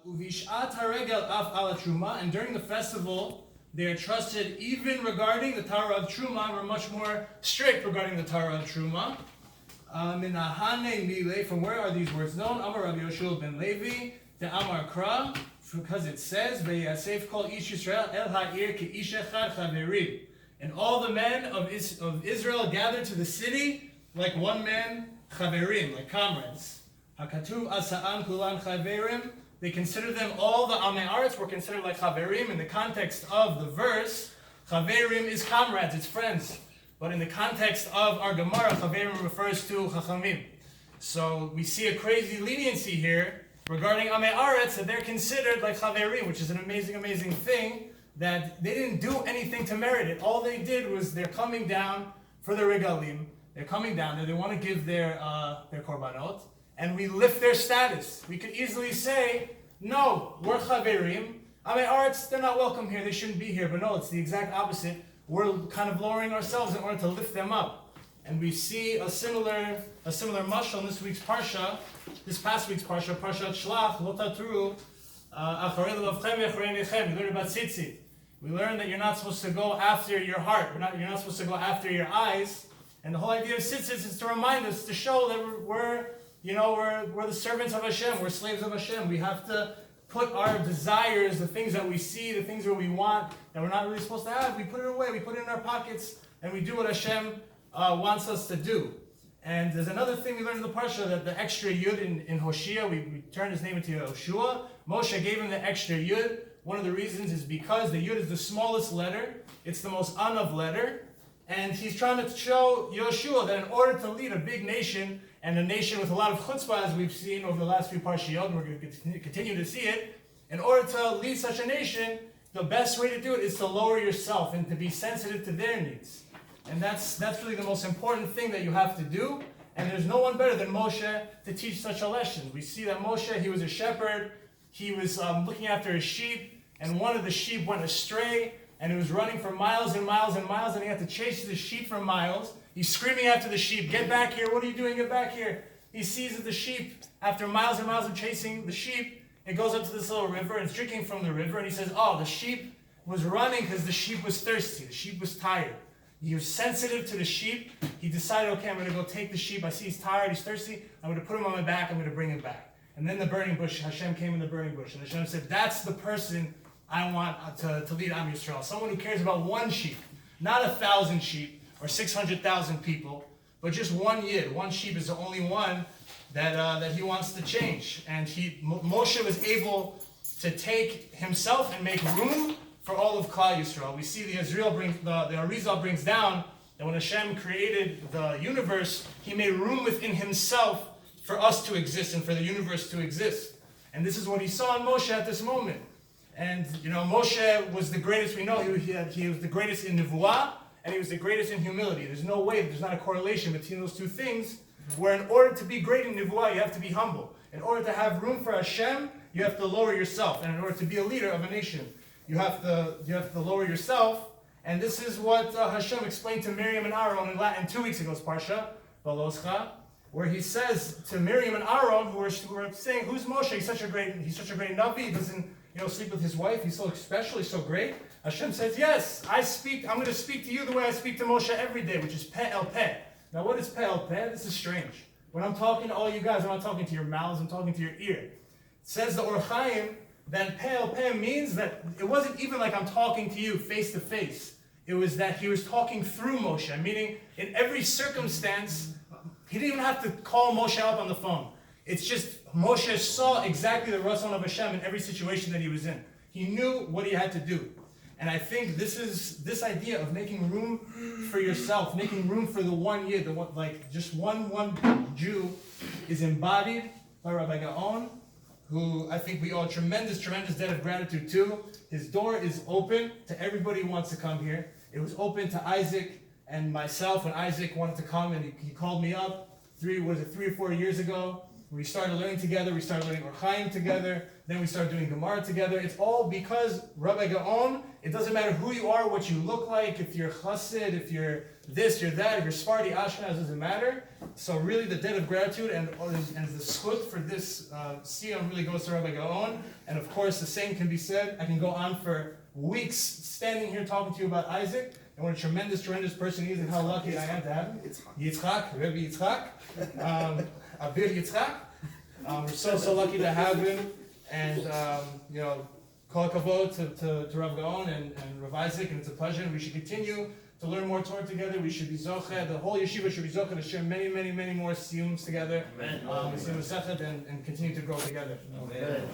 Uvish'at haregel af ala truma, and during the festival, they are trusted even regarding the Torah of Truma. We're much more strict regarding the Torah of Truma. Minahane mile, from where are these words known? Amar Rabbi Yoshua ben Levi, the Amar Kra, because it says, V'yasef kol ish Yisrael el ha'ir ke'ish echad chaverim. And all the men of Israel gathered to the city like one man, chaverim, like comrades. Hakatuv asa'am kulan chaverim. They consider them, all the Amei Aretz were considered like chaverim. In the context of the verse, chaverim is comrades, it's friends. But in the context of our Gemara, chaverim refers to chachamim. So we see a crazy leniency here regarding Amei Aretz, that they're considered like chaverim, which is an amazing, amazing thing, that they didn't do anything to merit it. All they did was they're coming down for the regalim. They're coming down there, they want to give their korbanot, and we lift their status. We could easily say, no, we're chaverim. Amei Aretz, they're not welcome here, they shouldn't be here. But no, it's the exact opposite. We're kind of lowering ourselves in order to lift them up. And we see a similar mashal in this past week's parsha, Parshat Shlach, Lo Tatru, Acharei Levavchem V'Acharei Nechem. We learned about tzitzit. We learned that you're not supposed to go after your heart. You're not supposed to go after your eyes. And the whole idea of tzitzit is to remind us, to show that we're the servants of Hashem. We're slaves of Hashem. We have to put our desires, the things that we see, the things that we want, that we're not really supposed to have, we put it away, we put it in our pockets, and we do what Hashem wants us to do. And there's another thing we learned in the Parsha, that the extra Yud in Hoshea, we turned his name into Yoshua. Moshe gave him the extra Yud. One of the reasons is because the Yud is the smallest letter, it's the most anav letter, and he's trying to show Yoshua that in order to lead a big nation, and a nation with a lot of chutzpah, as we've seen over the last few parshiyot, and we're going to continue to see it, in order to lead such a nation, the best way to do it is to lower yourself and to be sensitive to their needs. And that's really the most important thing that you have to do. And there's no one better than Moshe to teach such a lesson. We see that Moshe, he was a shepherd, he was looking after his sheep, and one of the sheep went astray, and it was running for miles and miles and miles, and he had to chase the sheep for miles. He's screaming after the sheep, get back here, what are you doing, get back here. He sees that the sheep, after miles and miles of chasing the sheep, it goes up to this little river, and it's drinking from the river, and he says, oh, the sheep was running because the sheep was thirsty, the sheep was tired. He was sensitive to the sheep. He decided, okay, I'm going to go take the sheep, I see he's tired, he's thirsty, I'm going to put him on my back, I'm going to bring him back. And then the burning bush, Hashem came in the burning bush, and Hashem said, that's the person I want to lead Am Yisrael, someone who cares about one sheep, not 1,000 sheep, or 600,000 people, but just one yid. One sheep is the only one that he wants to change. And Moshe was able to take himself and make room for all of Klal Yisrael. We see the Arizal brings down that when Hashem created the universe, he made room within himself for us to exist and for the universe to exist. And this is what he saw in Moshe at this moment. And Moshe was the greatest. We know he was the greatest in Nevuah, and he was the greatest in humility. There's no way, there's not a correlation between those two things, where in order to be great in Nevuah, you have to be humble. In order to have room for Hashem, you have to lower yourself. And in order to be a leader of a nation, you have to lower yourself. And this is what Hashem explained to Miriam and Aaron in Latin 2 weeks ago's Parsha, Baloscha, where he says to Miriam and Aaron, who are saying, who's Moshe? He's such a great Navi, he doesn't sleep with his wife, he's so special, he's so great. Hashem says, yes, I'm going to speak to you the way I speak to Moshe every day, which is peh el peh. Now what is peh el peh? This is strange. When I'm talking to all you guys, I'm not talking to your mouths, I'm talking to your ear. It says the Or Chaim, that peh el peh means that it wasn't even like I'm talking to you face to face. It was that he was talking through Moshe, meaning in every circumstance, he didn't even have to call Moshe up on the phone. It's just Moshe saw exactly the Ratzon of Hashem in every situation that he was in. He knew what he had to do. And I think this idea of making room for yourself, making room for the one Yid, just one Jew, is embodied by Rabbi Gaon, who I think we owe a tremendous debt of gratitude to. His door is open to everybody who wants to come here. It was open to Isaac and myself when Isaac wanted to come, and he called me up 3 or 4 years ago, We started learning together, we started learning Orchaim together, then we started doing Gemara together. It's all because Rabbi Gaon, it doesn't matter who you are, what you look like, if you're Chassid, if you're this, you're that, if you're Sephardi, Ashkenaz, doesn't matter. So really the debt of gratitude and the schut for this Siyum really goes to Rabbi Gaon. And of course the same can be said. I can go on for weeks standing here talking to you about Isaac and what a tremendous person he is and how lucky I am to have him. Yitzchak, Rebbe Yitzchak, Abir Yitzchak. We're so lucky to have him, and kol hakavod to Rav Gaon and Rav Isaac, and it's a pleasure. And we should continue to learn more Torah together. We should be zocheh. The whole yeshiva should be zocheh to share many more siyums together. Amen. And continue to grow together. Amen.